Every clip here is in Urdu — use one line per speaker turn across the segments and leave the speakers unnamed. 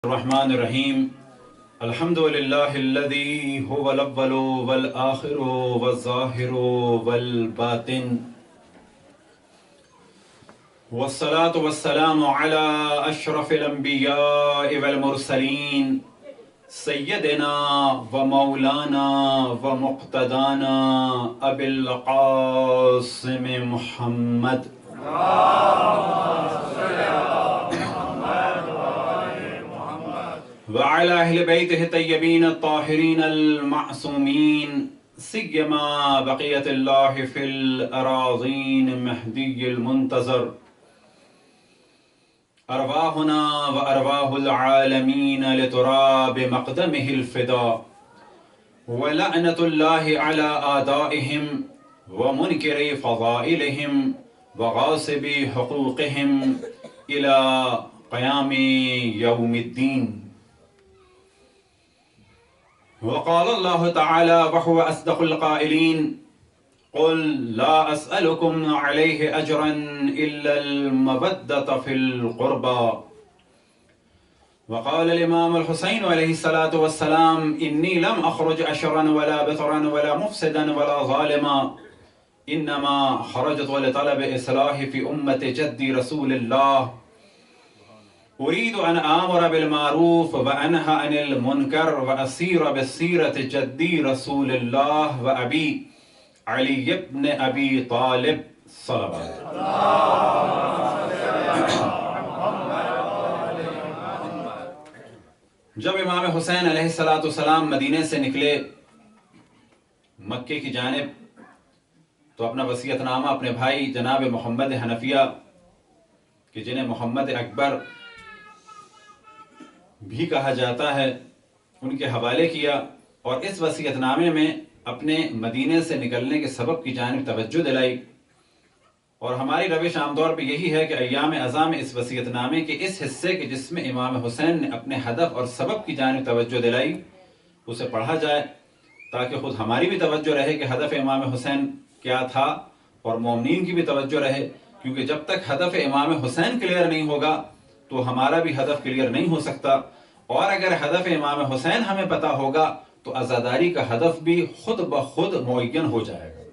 الرحمن الرحیم الحمد للہ الذی هو الاول والآخر والظاہر والباطن والصلاة والسلام على اشرف الانبیاء والمرسلین سیدنا ومولانا ومقتدانا ابی القاسم محمد وعلى أهل بيته الطيبين الطاهرين المعصومين سيما بقية الله في الأراضين مهدي المنتظر أرواحنا وأرواح العالمين لتراب مقدمه الفداء ولعنة الله على آدائهم ومنكر فضائلهم وغاصب حقوقهم إلى قيام يوم الدين. وقال الله تعالى وهو أصدق القائلين قل لا أسألكم عليه أجرا إلا المودة في القربى. وقال الإمام الحسين عليه الصلاة والسلام إني لم أخرج أشرا ولا بطرا ولا مفسدا ولا ظالما إنما خرجت لطلب إصلاح في أمة جدي رسول الله أريد أن آمر بالمعروف وأنهى عن المنكر وأسير بسيرة جدي رسول الله وأبي علي بن أبي طالب صلوات. جب امام حسین علیہ السلام مدینے سے نکلے مکے کی جانب تو اپنا وصیت نامہ اپنے بھائی جناب محمد حنفیہ کہ جنہیں محمد اکبر بھی کہا جاتا ہے ان کے حوالے کیا اور اس وصیت نامے میں اپنے مدینے سے نکلنے کے سبب کی جانب توجہ دلائی. اور ہماری روش عام طور پہ یہی ہے کہ ایام ازاں میں اس وصیت نامے کے اس حصے کے جس میں امام حسین نے اپنے ہدف اور سبب کی جانب توجہ دلائی اسے پڑھا جائے تاکہ خود ہماری بھی توجہ رہے کہ ہدف امام حسین کیا تھا اور مومنین کی بھی توجہ رہے، کیونکہ جب تک ہدف امام حسین کلیئر نہیں ہوگا تو ہمارا بھی ہدف کلیئر نہیں ہو سکتا. اور اگر ہدف امام حسین ہمیں پتہ ہوگا تو عزاداری کا ہدف بھی خود بخود معین ہو جائے گا.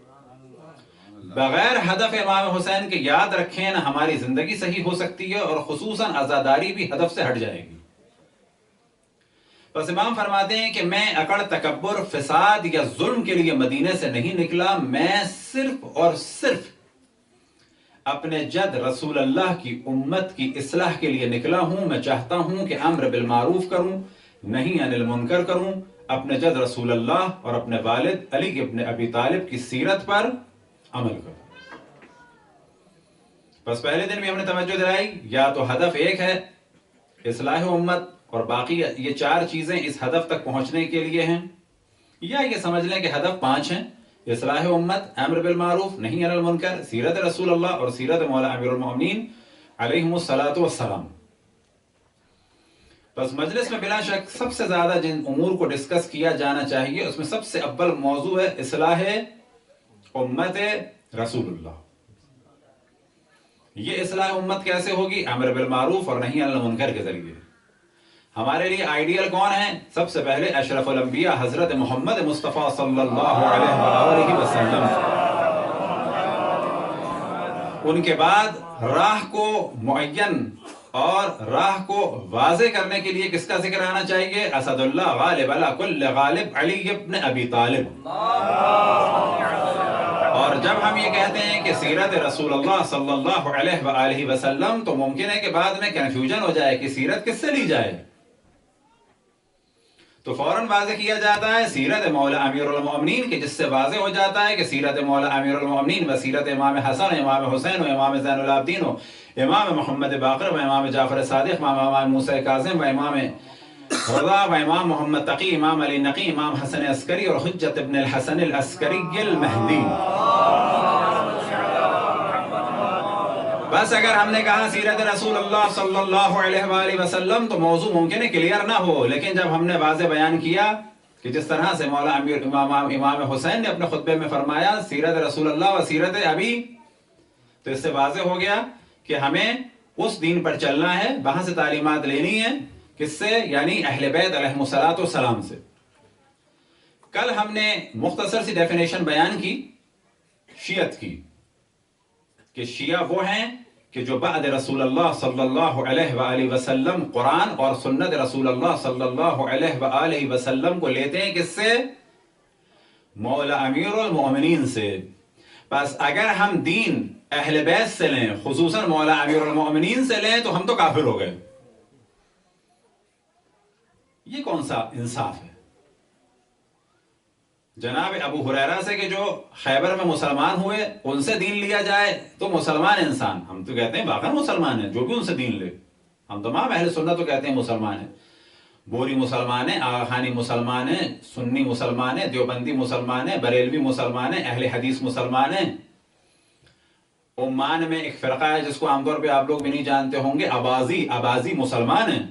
بغیر ہدف امام حسین کے یاد رکھیں نہ ہماری زندگی صحیح ہو سکتی ہے اور خصوصاً عزاداری بھی ہدف سے ہٹ جائے گی. بس امام فرماتے ہیں کہ میں اکڑ تکبر فساد یا ظلم کے لیے مدینے سے نہیں نکلا، میں صرف اور صرف اپنے جد رسول اللہ کی امت کی اصلاح کے لیے نکلا ہوں. میں چاہتا ہوں کہ امر بالمعروف کروں، نہیں عن المنکر کروں، اپنے جد رسول اللہ اور اپنے والد علی ابن ابی طالب کی سیرت پر عمل کروں. بس پہلے دن بھی ہم نے توجہ دلائی یا تو ہدف ایک ہے اصلاح امت اور باقی یہ چار چیزیں اس ہدف تک پہنچنے کے لیے ہیں، یا یہ سمجھ لیں کہ ہدف 5 ہیں: اصلاح امت، امر بالمعروف، نہی عن المنکر، سیرت رسول اللہ اور سیرت مولا امیر المؤمنین علیہم الصلاۃ والسلام. بس مجلس میں بلا شک سب سے زیادہ جن امور کو ڈسکس کیا جانا چاہیے اس میں سب سے اول موضوع ہے اصلاح امت رسول اللہ. یہ اصلاح امت کیسے ہوگی؟ امر بالمعروف اور نہی عن المنکر کے ذریعے. ہمارے لیے آئیڈیل کون ہیں؟ سب سے پہلے اشرف الانبیاء حضرت محمد مصطفیٰ صلی اللہ علیہ وآلہ وسلم. ان کے بعد راہ کو معین اور راہ کو واضح کرنے کے لیے کس کا ذکر آنا چاہیے؟ اسد اللہ غالب علی کل غالب علی ابن ابی طالب. اور جب ہم یہ کہتے ہیں کہ سیرت رسول اللہ صلی اللہ علیہ وآلہ وسلم تو ممکن ہے کہ بعد میں کنفیوژن ہو جائے کہ سیرت کس سے لی جائے، تو فوراً واضح کیا جاتا ہے سیرت مولا امیر المؤمنین کے، جس سے واضح ہو جاتا ہے کہ سیرت مولا امیر المؤمنین و سیرت امام حسن و امام حسین و امام زین العابدین و امام محمد باقر و امام جعفر صادق و امام موسیٰ کاظم و امام رضا و امام محمد تقی، امام علی نقی، امام حسن عسکری اور حجت ابن الحسن العسکری المہدی. بس اگر ہم نے کہا سیرت رسول اللہ صلی اللہ علیہ وآلہ وسلم تو موضوع ممکن ہے کلیئر نہ ہو، لیکن جب ہم نے واضح بیان کیا کہ جس طرح سے مولا امام حسین نے اپنے خطبے میں فرمایا سیرت رسول اللہ و سیرت ابی، تو اس سے واضح ہو گیا کہ ہمیں اس دین پر چلنا ہے، وہاں سے تعلیمات لینی ہے کس سے؟ یعنی اہل بیت علیہم الصلوۃ والسلام سے۔ کل ہم نے مختصر سی ڈیفینیشن بیان کی شیعت کی، کہ شیعہ وہ ہیں کہ جو بعد رسول اللہ صلی اللہ علیہ وآلہ وسلم قرآن اور سنت رسول اللہ صلی اللہ علیہ وآلہ وسلم کو لیتے ہیں کس سے؟ مولا امیر المؤمنین سے۔ بس اگر ہم دین اہل بیت سے لیں، خصوصاً مولا امیر المؤمنین سے لیں، تو ہم تو کافر ہو گئے۔ یہ کون سا انصاف ہے؟ جناب ابو ہریرہ سے کہ جو خیبر میں مسلمان ہوئے ان سے دین لیا جائے تو مسلمان انسان، ہم تو کہتے ہیں واقعا مسلمان ہیں جو بھی ان سے دین لے، ہم تمام اہل سنت تو کہتے ہیں مسلمان ہیں، بوری مسلمان ہیں، آغا خانی مسلمان ہیں، سنی مسلمان ہیں، دیوبندی مسلمان ہیں، بریلوی مسلمان ہیں، اہل حدیث مسلمان ہیں۔ عمان میں ایک فرقہ ہے جس کو عام طور پہ آپ لوگ بھی نہیں جانتے ہوں گے، اباضی مسلمان ہیں۔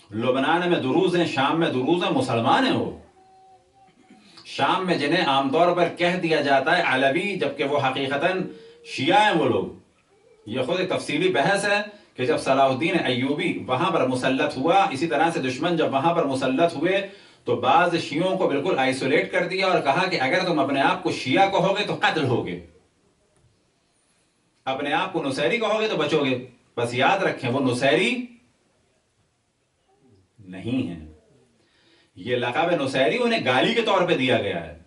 لبنان میں دروز ہیں، شام میں دروز ہیں، مسلمان ہیں وہ۔ شام میں جنہیں عام طور پر کہہ دیا جاتا ہے علوی، جبکہ وہ حقیقتاً شیعہ ہیں وہ لوگ۔ یہ خود ایک تفصیلی بحث ہے کہ جب صلاح الدین ایوبی وہاں پر مسلط ہوا، اسی طرح سے دشمن جب وہاں پر مسلط ہوئے تو بعض شیعوں کو بالکل آئسولیٹ کر دیا اور کہا کہ اگر تم اپنے آپ کو شیعہ کہو گے تو قتل ہوگے، اپنے آپ کو نصیری کہو گے تو بچو گے۔ بس یاد رکھیں وہ نصیری نہیں ہیں، یہ لقب نصیری انہیں گالی کے طور پہ دیا گیا ہے۔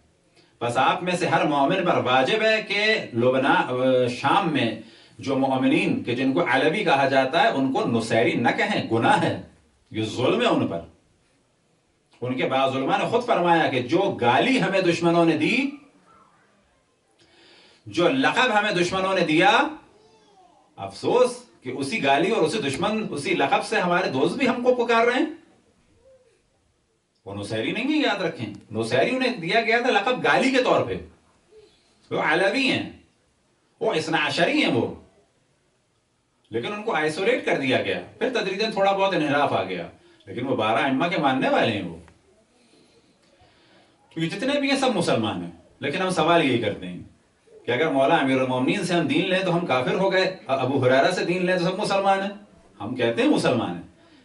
بس آپ میں سے ہر مومن پر واجب ہے کہ شام میں جو مومنین کہ جن کو علوی کہا جاتا ہے ان کو نصیری نہ کہیں، گناہ ہے، یہ ظلم ہے ان پر۔ ان کے بعض علماء نے خود فرمایا کہ جو گالی ہمیں دشمنوں نے دی، جو لقب ہمیں دشمنوں نے دیا، افسوس کہ اسی گالی اور اسی لقب سے ہمارے دوست بھی ہم کو پکار رہے ہیں۔ وہ نصیری نہیں ہے، یاد رکھیں، نصیری انہیں دیا گیا تھا لقب گالی کے طور پہ۔ وہ علوی ہیں، وہ اثنا عشری ہیں وہ، لیکن ان کو آئسولیٹ کر دیا گیا، پھر تدریجاً تھوڑا بہت انحراف آ گیا، لیکن وہ 12 ائمہ کے ماننے والے ہیں وہ، کیونکہ جتنے بھی ہیں سب مسلمان ہیں۔ لیکن ہم سوال یہی کرتے ہیں کہ اگر مولا امیر المومنین سے ہم دین لیں تو ہم کافر ہو گئے، ابو ہریرہ سے دین لیں تو سب مسلمان ہیں، ہم کہتے ہیں مسلمان ہیں،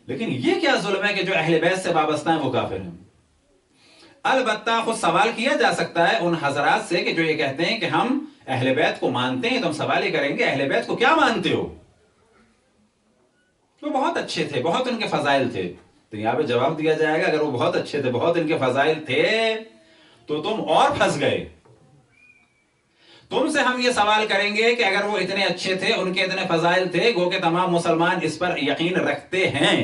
لیکن یہ کیا ظلم ہے کہ جو اہل بیت سے وابستہ ہیں وہ کافر ہیں؟ البتہ خود سوال کیا جا سکتا ہے ان حضرات سے کہ جو یہ کہتے ہیں کہ ہم اہل بیت کو مانتے ہیں، تو ہم سوال یہ کریں گے اہل بیت کو کیا مانتے ہو؟ وہ بہت اچھے تھے، بہت ان کے فضائل تھے، تو یہاں پہ جواب دیا جائے گا اگر وہ بہت اچھے تھے، بہت ان کے فضائل تھے تو تم اور پھنس گئے۔ تم سے ہم یہ سوال کریں گے کہ اگر وہ اتنے اچھے تھے، ان کے اتنے فضائل تھے، گو کہ تمام مسلمان اس پر یقین رکھتے ہیں۔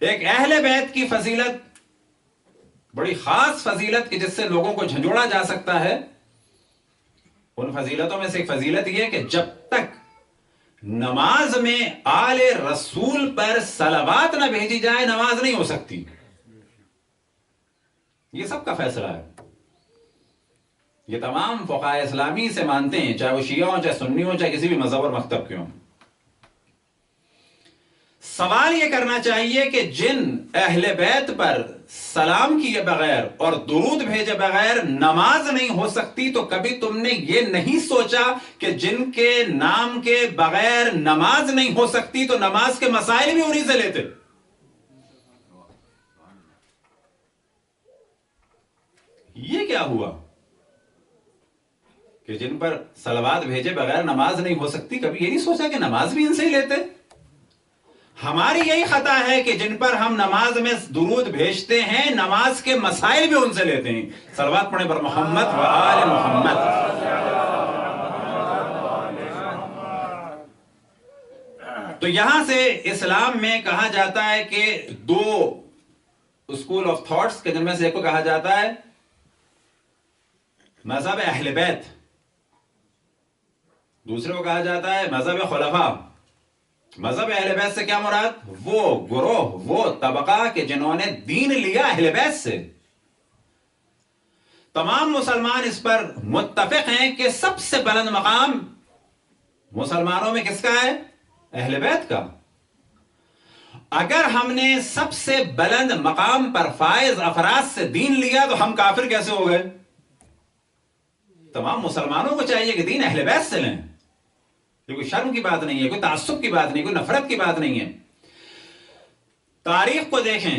ایک اہل بیت کی فضیلت، بڑی خاص فضیلت کہ جس سے لوگوں کو جھنجھوڑا جا سکتا ہے، ان فضیلتوں میں سے ایک فضیلت یہ کہ جب تک نماز میں آل رسول پر صلوات نہ بھیجی جائے نماز نہیں ہو سکتی۔ یہ سب کا فیصلہ ہے، یہ تمام فقہاء اسلامی سے مانتے ہیں، چاہے وہ شیعہ ہوں، چاہے سنی ہوں، چاہے کسی بھی مذہب اور مکتب کے ہوں۔ سوال یہ کرنا چاہیے کہ جن اہل بیت پر سلام کیے بغیر اور درود بھیجے بغیر نماز نہیں ہو سکتی، تو کبھی تم نے یہ نہیں سوچا کہ جن کے نام کے بغیر نماز نہیں ہو سکتی تو نماز کے مسائل بھی انہی سے لیتے؟ یہ کیا ہوا کہ جن پر صلوات بھیجے بغیر نماز نہیں ہو سکتی، کبھی یہ نہیں سوچا کہ نماز بھی ان سے ہی لیتے؟ ہماری یہی خطا ہے کہ جن پر ہم نماز میں درود بھیجتے ہیں نماز کے مسائل بھی ان سے لیتے ہیں۔ صلوات پڑھیں پر محمد و آل محمد۔ تو یہاں سے اسلام میں کہا جاتا ہے کہ دو اسکول آف تھاٹس کے جن میں سے ایک کو کہا جاتا ہے مذہب اہل بیت، دوسرے کو کہا جاتا ہے مذہب خلفاء۔ مذہب اہل بیت سے کیا مراد؟ وہ گروہ، وہ طبقہ کہ جنہوں نے دین لیا اہل بیت سے۔ تمام مسلمان اس پر متفق ہیں کہ سب سے بلند مقام مسلمانوں میں کس کا ہے؟ اہل بیت کا۔ اگر ہم نے سب سے بلند مقام پر فائز افراد سے دین لیا تو ہم کافر کیسے ہو گئے؟ تمام مسلمانوں کو چاہیے کہ دین اہل بیت سے لیں، یہ کوئی شرم کی بات نہیں ہے، کوئی تعصب کی بات نہیں، کوئی نفرت کی بات نہیں ہے۔ تاریخ کو دیکھیں،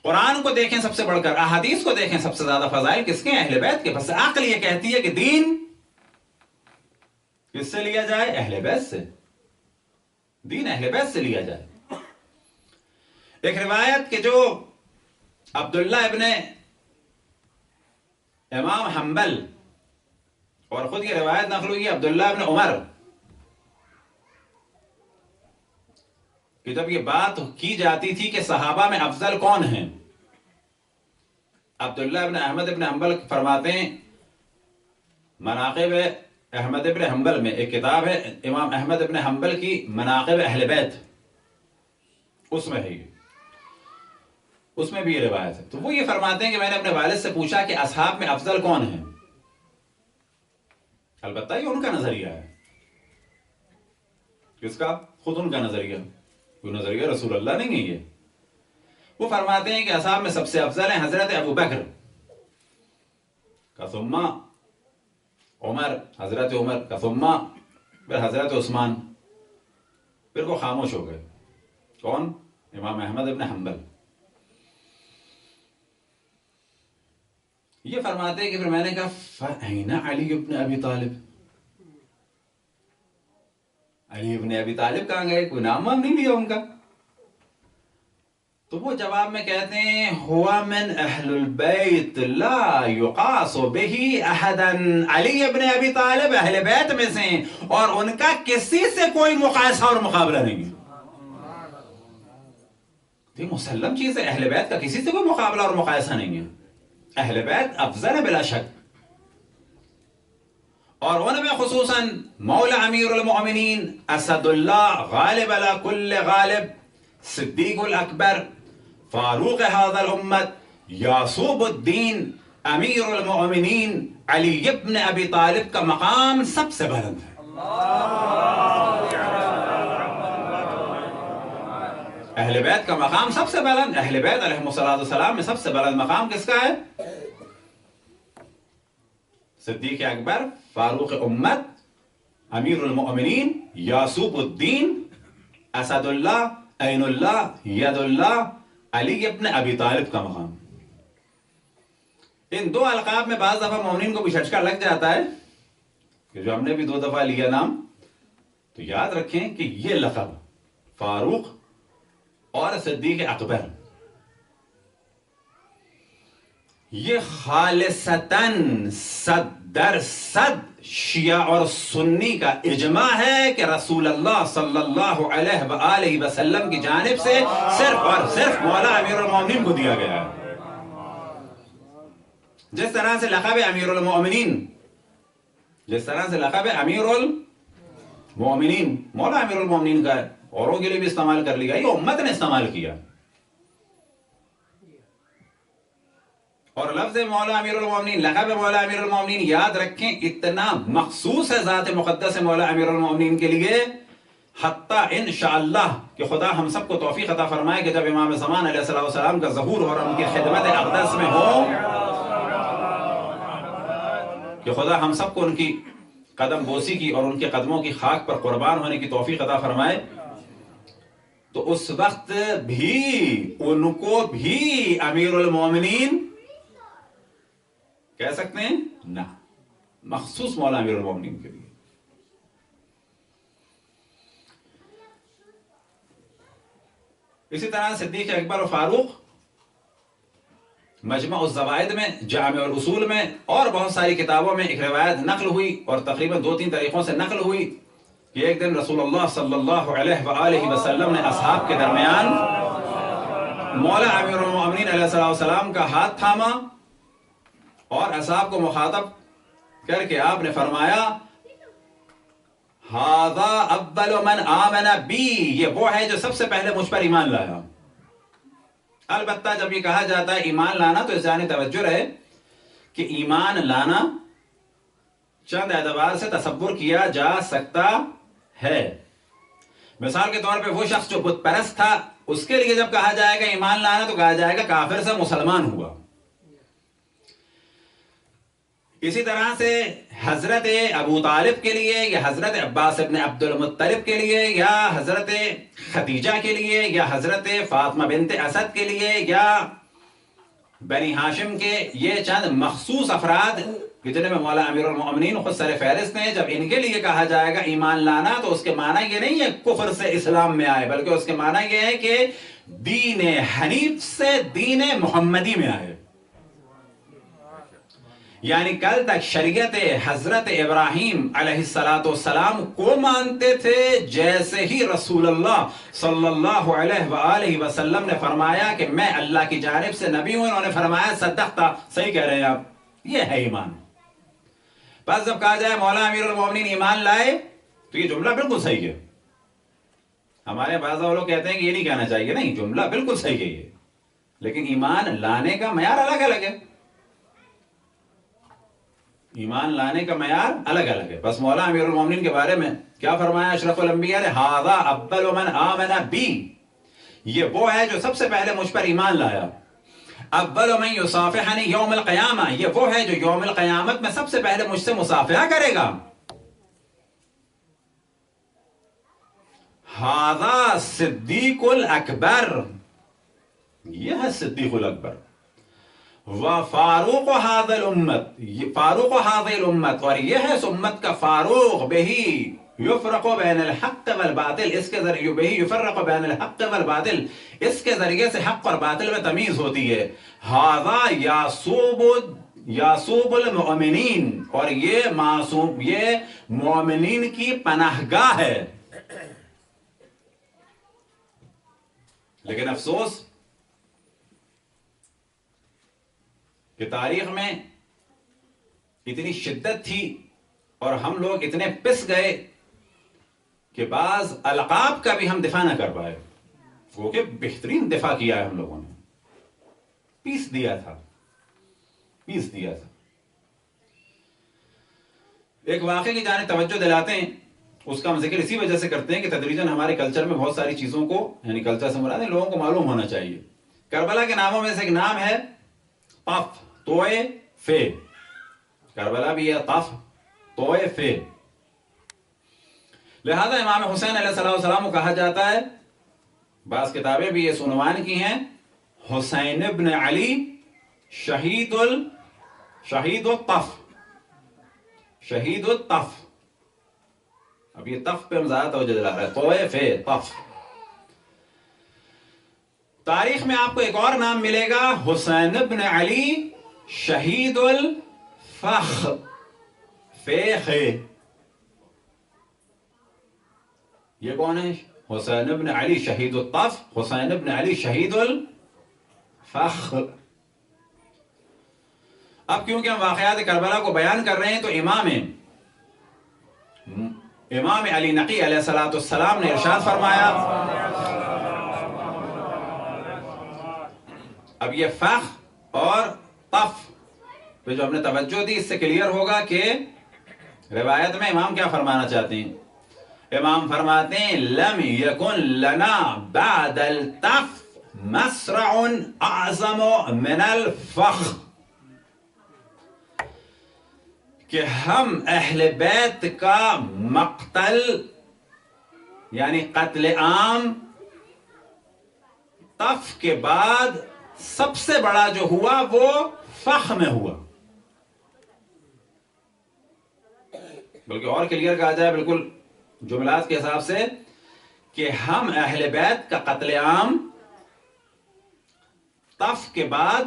قرآن کو دیکھیں، سب سے بڑھ کر احادیث کو دیکھیں، سب سے زیادہ فضائل کس کے ہیں؟ اہل بیت کے۔ بس عقل یہ کہتی ہے کہ دین کس سے لیا جائے؟ اہل بیت سے۔ دین اہل بیت سے لیا جائے۔ ایک روایت کہ جو عبداللہ ابن امام حنبل، اور خود یہ روایت نقل ہوئی عبداللہ ابن عمر، کہ جب یہ بات کی جاتی تھی کہ صحابہ میں افضل کون ہیں، عبداللہ ابن احمد ابن حنبل فرماتے ہیں، مناقب احمد ابن حنبل میں ایک کتاب ہے امام احمد ابن حنبل کی، مناقب اہل بیت، اس میں ہے یہ، اس میں بھی یہ روایت ہے۔ تو وہ یہ فرماتے ہیں کہ میں نے اپنے والد سے پوچھا کہ اصحاب میں افضل کون ہیں؟ البتہ یہ ان کا نظریہ ہے۔ کس کا؟ خود ان کا نظریہ، کوئی نظریہ رسول اللہ نہیں ہے یہ۔ وہ فرماتے ہیں کہ اصحاب میں سب سے افضل ہیں حضرت ابو بکر کا، ثم عمر، حضرت عمر کا، ثم پھر حضرت عثمان، پھر وہ خاموش ہو گئے۔ کون؟ امام احمد ابن حنبل۔ یہ فرماتے ہیں کہ پھر میں نے کہا فَأَيْنَ علی ابن ابی طالب؟ علی ابن ابی طالب کہاں گئے؟ کوئی نام وام نہیں لیا ان کا۔ تو وہ جواب میں کہتے ہیں ہوا من اہل البیت لا یقاس بہ احدا، علی ابن ابی طالب اہل بیت میں سے ہیں اور ان کا کسی سے کوئی مقایسہ اور مقابلہ نہیں ہے۔ یہ مسلم چیز ہے، اہل بیت کا کسی سے کوئی مقابلہ اور مقایسہ نہیں ہے۔ اہل بیت افضل ہے بلا شک، اور ان میں خصوصاً مولا امیر المؤمنین اسد اللہ غالب علی کل غالب، صدیق الاکبر، فاروق هذا الامت، یعصوب الدین، امیر المؤمنین علی ابن ابی طالب کا مقام سب سے بلند ہے۔ اہل بیت کا مقام سب سے بلند، اہل بیت علیہ السلام میں سب سے بلند مقام کس کا ہے؟ صدیق اکبر، فاروق امت، امیر المؤمنین، یعصوب الدین، اسد اللہ، عین اللہ، ید اللہ، علی ابن ابی طالب کا مقام۔ ان دو القاب میں بعض دفعہ مومنین کو بھی جھٹکا لگ جاتا ہے کہ جو ہم نے بھی 2 دفعہ لیا نام، تو یاد رکھیں کہ یہ لقب فاروق اور صدیق اکبر یہ خالصتاً 100% شیعہ اور سنی کا اجماع ہے کہ رسول اللہ صلی اللہ علیہ وآلہ وسلم کی جانب سے صرف اور صرف مولا امیر المومنین کو دیا گیا ہے۔ جس طرح سے لقب امیر المومنین، جس طرح سے لقب امیر المومنین مولا امیر المومنین کا ہے، اوروں کے لیے بھی استعمال کر لیا، یہ امت نے استعمال کیا۔ اور لفظ مولا امیر المومنین، لقب مولا امیر المومنین یاد رکھیں اتنا مخصوص ہے ذات مقدس مولا امیر المومنین کے لیے، حتیٰ انشاءاللہ کہ خدا ہم سب کو توفیق عطا فرمائے کہ جب امام زمان علیہ السلام کا ظہور اور ان کی خدمت اقدس میں ہو، کہ خدا ہم سب کو ان کی قدم بوسی کی اور ان کے قدموں کی خاک پر قربان ہونے کی توفیق عطا فرمائے، تو اس وقت بھی ان کو بھی امیر المومنین کہہ سکتے ہیں؟ نہ، مخصوص مولا امیر المومنین کے لیے۔ اسی طرح صدیق اکبر و فاروق مجمع الزوائد میں، جامع الاصول میں اور بہت ساری کتابوں میں ایک روایت نقل ہوئی اور تقریباً 2-3 طریقوں سے نقل ہوئی کہ ایک دن رسول اللہ صلی اللہ علیہ وآلہ وسلم نے اصحاب کے درمیان مولا امیر المومنین علیہ السلام کا ہاتھ تھاما اور اصحاب کو مخاطب کر کے آپ نے فرمایا ھذا اول من آمن بی، یہ وہ ہے جو سب سے پہلے مجھ پر ایمان لایا۔ البتہ جب یہ کہا جاتا ہے ایمان لانا تو اس جانب توجہ رہے کہ ایمان لانا چند اعتبار سے تصور کیا جا سکتا ہے۔ مثال کے طور پہ وہ شخص جو بت پرست تھا، اس کے لیے جب کہا جائے گا ایمان لانا تو کہا جائے گا کافر سے مسلمان ہوا۔ اسی طرح سے حضرت ابو طالب کے لیے یا حضرت عباس ابن عبد المطلب کے لیے یا حضرت خدیجہ کے لیے یا حضرت فاطمہ بنت اسد کے لیے یا بنی ہاشم کے یہ چند مخصوص افراد جنہیں میں مولا امیر المؤمنین خود سر فہرست ہیں، جب ان کے لیے کہا جائے گا ایمان لانا تو اس کے معنی یہ نہیں ہے کفر سے اسلام میں آئے، بلکہ اس کے معنی یہ ہے کہ دین حنیف سے دین محمدی میں آئے. یعنی کل تک شریعت حضرت ابراہیم علیہ السلام کو مانتے تھے، جیسے ہی رسول اللہ صلی اللہ علیہ وآلہ وسلم نے فرمایا کہ میں اللہ کی جانب سے نبی ہوں، انہوں نے فرمایا صدقتا، صحیح کہہ رہے ہیں آپ، یہ ہے ایمان. بس جب کہا جائے مولا امیر المومنین ایمان لائے تو یہ جملہ بالکل صحیح ہے. ہمارے بعض لوگ کہتے ہیں کہ یہ نہیں کہنا چاہیے، نہیں، جملہ بالکل صحیح ہے یہ، لیکن ایمان لانے کا معیار الگ الگ ہے. ایمان لانے کا معیار الگ الگ ہے. بس مولا امیر المومنین کے بارے میں کیا فرمایا اشرف الانبیاء نے؟ ھذا اول من آمن بی، یہ وہ ہے جو سب سے پہلے مجھ پر ایمان لایا. اول من یصافحنی یوم القیامہ، یہ وہ ہے جو یوم القیامت میں سب سے پہلے مجھ سے مصافحہ کرے گا. ھذا صدیق الاکبر، یہ ہے صدیق الاکبر. وفاروق هذا الامت، فاروق هذه الامت، اور یہ ہے اس امت کا فاروق. بہی یفرق بین الحق والباطل، اس کے ذریعے بہی یفرق بین الحق والباطل، اس کے ذریعے سے حق اور باطل میں تمیز ہوتی ہے. ھذا یاسوب المؤمنین، اور یہ معصوم، یہ مومنین کی پناہ گاہ ہے. لیکن افسوس کہ تاریخ میں اتنی شدت تھی اور ہم لوگ اتنے پس گئے کہ بعض القاب کا بھی ہم دفاع نہ کر پائے. وہ کہ بہترین دفاع کیا ہے ہم لوگوں نے، پیس دیا تھا. ایک واقعے کی جانب توجہ دلاتے ہیں، اس کا ہم ذکر اسی وجہ سے کرتے ہیں کہ تدریجاً ہمارے کلچر میں بہت ساری چیزوں کو، یعنی کلچر سے مراد ہے لوگوں کو معلوم ہونا چاہیے. کربلا کے ناموں میں سے ایک نام ہے طف، توئے فے. کربلا بھی ہے طف، توئے فے. لہذا امام حسین علیہ السلام کو کہا جاتا ہے، بعض کتابیں بھی اس عنوان کی ہیں، حسین ابن علی شہید الطف، شہید الطف. اب یہ طف پہ ہم زیادہ توجہ دلا رہے ہیں، توئے فے طف. تاریخ میں آپ کو ایک اور نام ملے گا، حسین ابن علی شہید الفخ، فیخ. یہ کون ہے؟ حسین ابن علی شہید الطف، حسین ابن علی شہید الفخ. اب کیونکہ ہم واقعات کربلا کو بیان کر رہے ہیں تو امام علی نقی علیہ السلام نے ارشاد فرمایا. اب یہ فخ اور طف پہ جو ہم نے توجہ دی، اس سے کلیئر ہوگا کہ روایت میں امام کیا فرمانا چاہتے ہیں. امام فرماتے ہیں لم یکن لنا بعد الطف مسرع اعظم من الفخ، کہ ہم اہل بیت کا مقتل یعنی قتل عام طف کے بعد سب سے بڑا جو ہوا وہ فخ میں ہوا. بلکہ اور کلیئر کہا جائے بالکل جملات کے حساب سے کہ ہم اہل بیت کا قتل عام طف کے بعد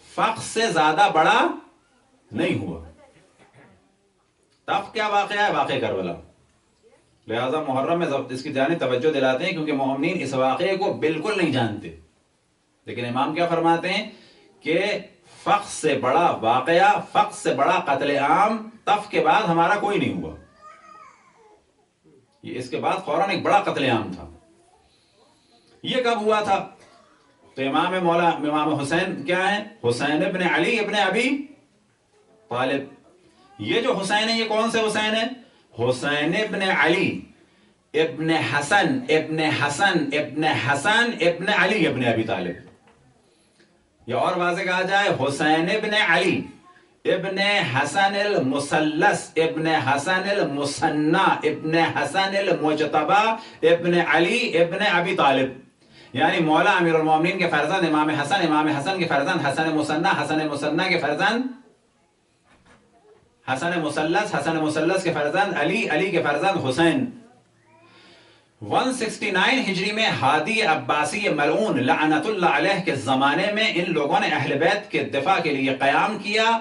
فخ سے زیادہ بڑا نہیں ہوا. طف کیا واقعہ ہے؟ واقعہ کربلا. لہذا محرم میں اس کی جانب توجہ دلاتے ہیں کیونکہ مومنین اس واقعے کو بالکل نہیں جانتے. لیکن امام کیا فرماتے ہیں کہ فخ سے بڑا واقعہ، فخ سے بڑا قتل عام طف کے بعد ہمارا کوئی نہیں ہوا. یہ اس کے بعد فوراً ایک بڑا قتل عام تھا. یہ کب ہوا تھا؟ تو امام حسین کیا ہیں؟ حسین ابن علی ابن ابی طالب. یہ جو حسین ہے یہ کون سے حسین ہے؟ حسین ابن علی ابن حسن ابن حسن ابن حسن ابن علی ابن ابی طالب. یا اور واضح کہا جائے حسین ابن علی ابن حسن المثلث ابن حسن المثنى ابن حسن المجتبی ابن علی ابن ابی طالب. یعنی مولا امیر المومنین کے فرزند امام حسن، امام حسن کے فرزند حسن مثنی، حسن مثنی کے فرزند حسن مثلث، حسن مثلث کے فرزند علی، علی کے فرزند حسین. 169 ہجری میں ہادی عباسی ملعون لعنت اللہ علیہ کے زمانے میں ان لوگوں نے اہل بیت کے دفاع کے لیے قیام کیا.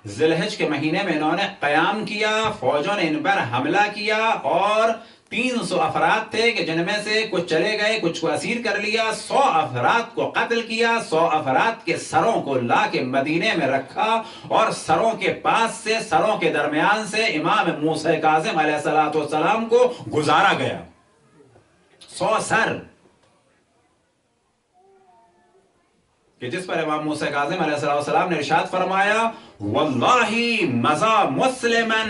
ذی الحج کے مہینے میں انہوں نے قیام کیا، فوجوں نے ان پر حملہ کیا اور 300 افراد تھے کہ جن میں سے کچھ چلے گئے، کچھ کو اسیر کر لیا. 100 افراد کو قتل کیا. 100 افراد کے سروں کو لا کے مدینے میں رکھا اور سروں کے پاس سے، سروں کے درمیان سے امام موسیٰ کاظم علیہ السلام کو گزارا گیا. 100 سر کہ جس پر امام موسیٰ کاظم علیہ السلام نے ارشاد فرمایا واللہ مضى مسلما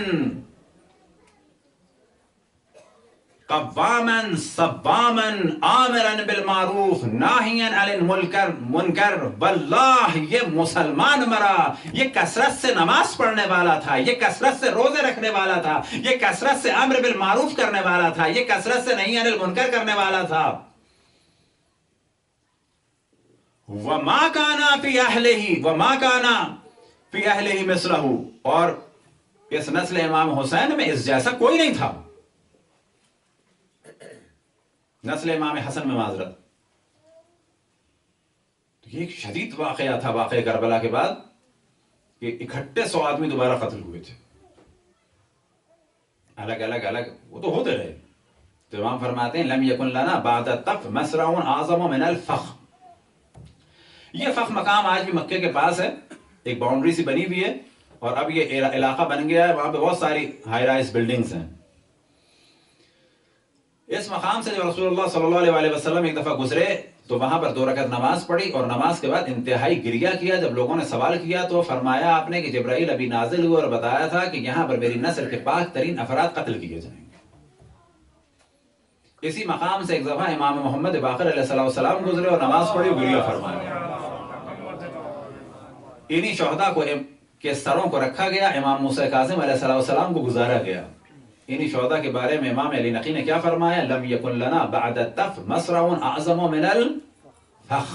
قواما صواما آمرا بالمعروف ناہیا عن المنکر. واللہ یہ مسلمان مرا، یہ کثرت سے نماز پڑھنے والا تھا، یہ کثرت سے روزے رکھنے والا تھا، یہ کثرت سے امر بالمعروف کرنے والا تھا، یہ کثرت سے نہی عن المنکر کرنے والا تھا. وما کانا فی اہلہ وما کانا فی اہلہ مثلہ، اور اس نسل امام حسین میں اس جیسا کوئی نہیں تھا. نسل امام حسن میں معذرت. یہ ایک شدید واقعہ تھا واقعہ کربلا کے بعد کہ اکٹھے 100 آدمی دوبارہ قتل ہوئے تھے، الگ الگ وہ تو ہوتے رہے. تو امام فرماتے ہیں لم یکن لنا بعد الطف مسرع اعظم من الفخ. یہ فخ مقام آج بھی مکے کے پاس ہے، ایک باؤنڈری سی بنی ہوئی ہے اور اب یہ علاقہ بن گیا ہے. وہاں پہ بہت ساری ہائی رائز بلڈنگز ہیں. اس مقام سے جب رسول اللہ صلی اللہ علیہ وسلم ایک دفعہ گزرے تو وہاں پر 2 رکعت نماز پڑھی اور نماز کے بعد انتہائی گریہ کیا. جب لوگوں نے سوال کیا تو فرمایا آپ نے کہ جبرائیل ابھی نازل ہوئے اور بتایا تھا کہ یہاں پر میری نسل کے پاک ترین افراد قتل کیے جائیں گے. اسی مقام سے ایک دفعہ امام محمد باقر علیہ السلام گزرے اور نماز پڑھی اور گریہ فرمایا. انہی شہداء کو کے سروں کو رکھا گیا، امام موسیٰ کاظم علیہ السلام کو گزارا گیا. انہی شہداء کے بارے میں امام علی نقی نے کیا فرمایا لم یکن لنا بعد الطف مسرع اعظم من الفخ.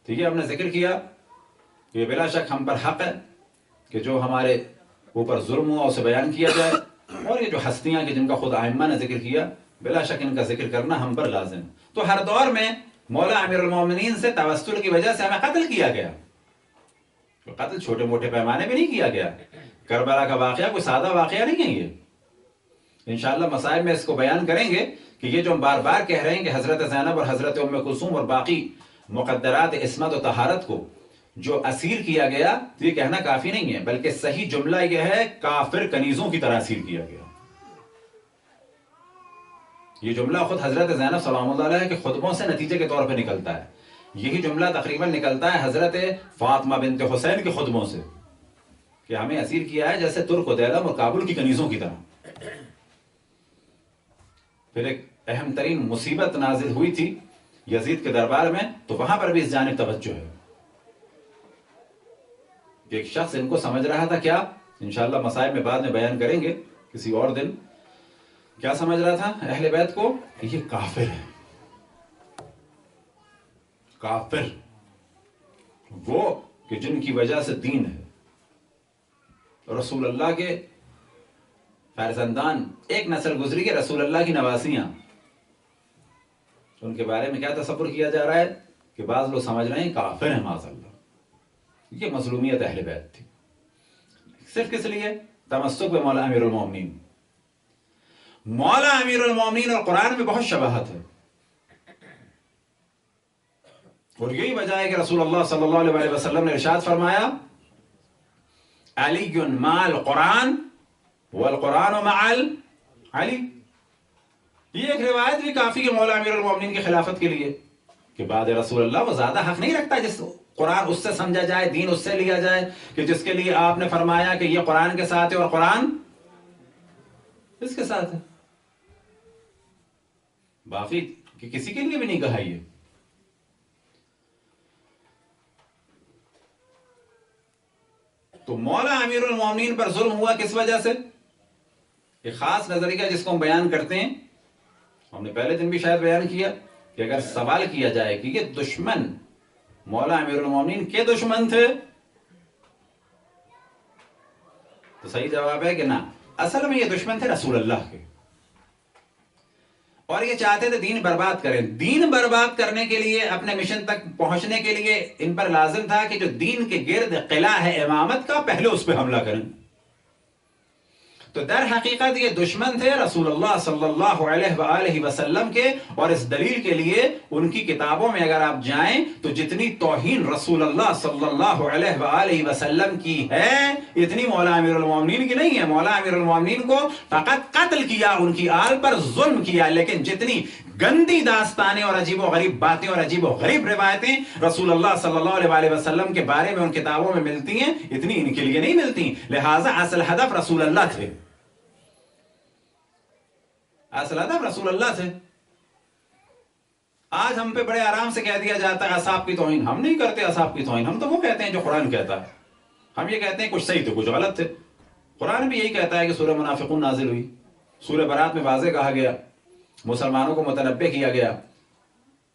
ٹھیک ہے، ہم نے ذکر کیا کہ بلا شک ہم پر حق ہے کہ جو ہمارے اوپر ظلم ہوا اسے بیان کیا جائے، اور یہ جو ہستیاں کہ جن کا خود ائمہ نے ذکر کیا بلا شک ان کا ذکر کرنا ہم پر لازم. تو ہر دور میں مولا امیر المومنین سے توسل کی وجہ سے ہمیں قتل کیا گیا. قتل چھوٹے موٹے پیمانے پہ نہیں کیا گیا. کربلا کا واقعہ کوئی سادہ واقعہ نہیں ہے. یہ انشاءاللہ مصائب میں اس کو بیان کریں گے کہ یہ جو ہم بار بار کہہ رہے ہیں کہ حضرت زینب اور حضرت ام کلثوم اور باقی مقدرات عصمت و طہارت کو جو اسیر کیا گیا، یہ کہنا کافی نہیں ہے، بلکہ صحیح جملہ یہ ہے کافر کنیزوں کی طرح اسیر کیا گیا. یہ جملہ خود حضرت زینب سلام اللہ علیہ کے خطبوں سے نتیجے کے طور پہ نکلتا ہے. یہی جملہ تقریباً نکلتا ہے حضرت فاطمہ بنت حسین کے خطبوں سے کہ ہمیں اسیر کیا ہے جیسے ترک و دیلم اور کابل کی کنیزوں کی طرح. پھر ایک اہم ترین مصیبت نازل ہوئی تھی یزید کے دربار میں، تو وہاں پر بھی اس جانب توجہ ہے. ایک شخص ان کو سمجھ رہا تھا کیا، انشاءاللہ مصائب میں بعد میں بیان کریں گے کسی اور دن. کیا سمجھ رہا تھا اہل بیت کو کہ یہ کافر ہے. کافر وہ کہ جن کی وجہ سے دین ہے. رسول اللہ کے فرزندان، ایک نسل گزری ہے رسول اللہ کی نواسیاں، ان کے بارے میں کیا تصور کیا جا رہا ہے کہ بعض لوگ سمجھ رہے ہیں کافر ہیں معاذ اللہ. یہ مظلومیت اہل بیت تھی. صرف کس لیے؟ تمسک بے مولا امیر المومنین. مولا امیر المومنین اور قرآن میں بہت شباہت ہے، اور یہی وجہ ہے کہ رسول اللہ صلی اللہ علیہ وسلم نے ارشاد فرمایا علی مع القرآن والقرآن مع علی. یہ ایک روایت بھی کافی ہے مولا امیر المومنین کی خلافت کے لیے کہ بعد رسول اللہ وہ زیادہ حق نہیں رکھتا جس قرآن اس سے سمجھا جائے، دین اس سے لیا جائے، کہ جس کے لیے آپ نے فرمایا کہ یہ قرآن کے ساتھ ہے اور قرآن اس کے ساتھ ہے. باقی کہ کسی کے لیے بھی نہیں کہا. یہ تو مولا امیر المومنین پر ظلم ہوا کس وجہ سے؟ ایک خاص نظریہ جس کو ہم بیان کرتے ہیں، ہم نے پہلے دن بھی شاید بیان کیا کہ اگر سوال کیا جائے کہ یہ دشمن مولا امیر المومنین کے دشمن تھے تو صحیح جواب ہے کہ نہ، اصل میں یہ دشمن تھے رسول اللہ کے، اور یہ چاہتے تھے دین برباد کریں۔ دین برباد کرنے کے لیے، اپنے مشن تک پہنچنے کے لیے ان پر لازم تھا کہ جو دین کے گرد قلعہ ہے امامت کا، پہلے اس پہ حملہ کریں۔ تو در حقیقت یہ دشمن تھے رسول اللہ صلی اللہ علیہ وآلہ وسلم کے، اور اس دلیل کے لیے ان کی کتابوں میں اگر آپ جائیں تو جتنی توہین رسول اللہ صلی اللہ علیہ وآلہ وسلم کی ہے اتنی مولا امیر المومنین کی نہیں ہے۔ مولا امیر المومنین کو فقط قتل کیا، ان کی آل پر ظلم کیا، لیکن جتنی گندی داستانیں اور عجیب و غریب باتیں اور عجیب و غریب روایتیں رسول اللہ صلی اللہ علیہ وآلہ وسلم کے بارے میں ان کتابوں میں ملتی ہیں، اتنی ان کے لیے نہیں ملتی۔ لہٰذا اصل ہدف رسول اللہ تھے، اصل ہدف رسول اللہ تھے۔ آج ہم پہ بڑے آرام سے کہہ دیا جاتا ہے اصحاب کی توہین، ہم نہیں کرتے اصحاب کی توہین، ہم تو وہ کہتے ہیں جو قرآن کہتا ہے۔ ہم یہ کہتے ہیں کچھ صحیح تھے کچھ غلط تھے۔ قرآن بھی یہی کہتا ہے کہ سورہ منافقون نازل ہوئی، سورہ برات میں واضح کہا گیا، مسلمانوں کو متنبہ کیا گیا،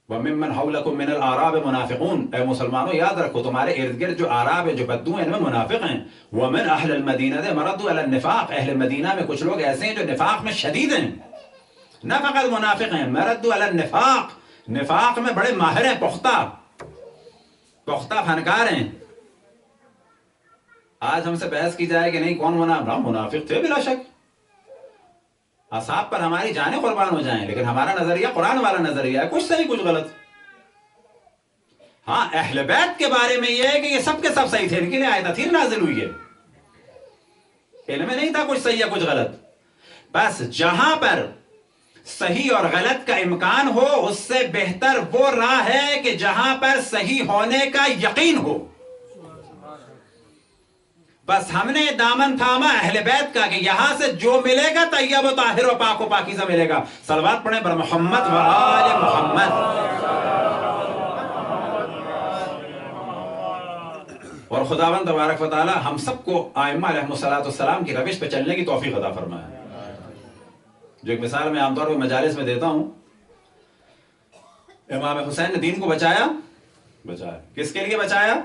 وَمِمَّنْ حَوْلَكُمْ مِنَ الْأَعْرَابِ مُنَافِقُونَ، اے مسلمانوں یاد رکھو تمہارے ارد گرد جو اعراب ہیں، جو بدو ہیں، ان میں منافق ہیں۔ وَمِنْ أَهْلِ الْمَدِينَةِ مَرَدُوا عَلَى النِّفَاقِ، اہل مدینہ میں کچھ لوگ ایسے ہیں جو نفاق میں شدید ہیں، نہ فقط منافق ہیں، مردوا علی النفاق، نفاق میں بڑے ماہر ہیں، پختہ فنکار ہیں۔ آج ہم سے بحث کی جائے کہ نہیں کون منافق تھے، بلا شک اصحاب پر ہماری جانیں قربان ہو جائیں، لیکن ہمارا نظریہ قرآن والا نظریہ ہے، کچھ صحیح کچھ غلط۔ ہاں اہل بیت کے بارے میں یہ ہے کہ یہ سب کے سب صحیح تھے، ان کے لیے آیت تھیر نازل ہوئی ہے، علم میں نہیں تھا کچھ صحیح یا کچھ غلط۔ بس جہاں پر صحیح اور غلط کا امکان ہو، اس سے بہتر وہ راہ ہے کہ جہاں پر صحیح ہونے کا یقین ہو۔ بس ہم نے دامن تھاما اہل بیت کا کہ یہاں سے جو ملے گا طیب و طاہر و پاک و پاکیزہ ملے گا۔ صلوات پڑھیں بر محمد و آل محمد۔ اور خداوند تبارک و تعالی ہم سب کو ائمہ علیہ السلام کی روش پہ چلنے کی توفیق عطا فرمائے۔ جو ایک مثال میں عام طور پہ مجالس میں دیتا ہوں، امام حسین نے دین کو بچایا، کس کے لیے بچایا؟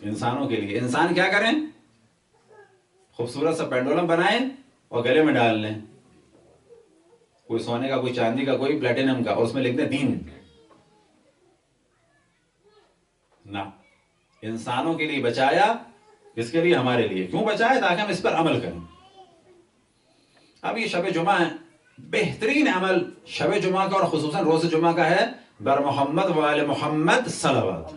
انسانوں کے لیے۔ انسان کیا کریں؟ خوبصورت سا پینڈولم بنائیں اور گلے میں ڈال لیں، کوئی سونے کا، کوئی چاندی کا، کوئی پلیٹینم کا، اور اس میں لکھ دیں دین۔ نہ، انسانوں کے لیے بچایا، کس کے لیے؟ ہمارے لیے۔ کیوں بچایا؟ تاکہ ہم اس پر عمل کریں۔ اب یہ شب جمعہ ہے، بہترین عمل شب جمعہ کا اور خصوصاً روز جمعہ کا ہے بر محمد و آل محمد صلوات۔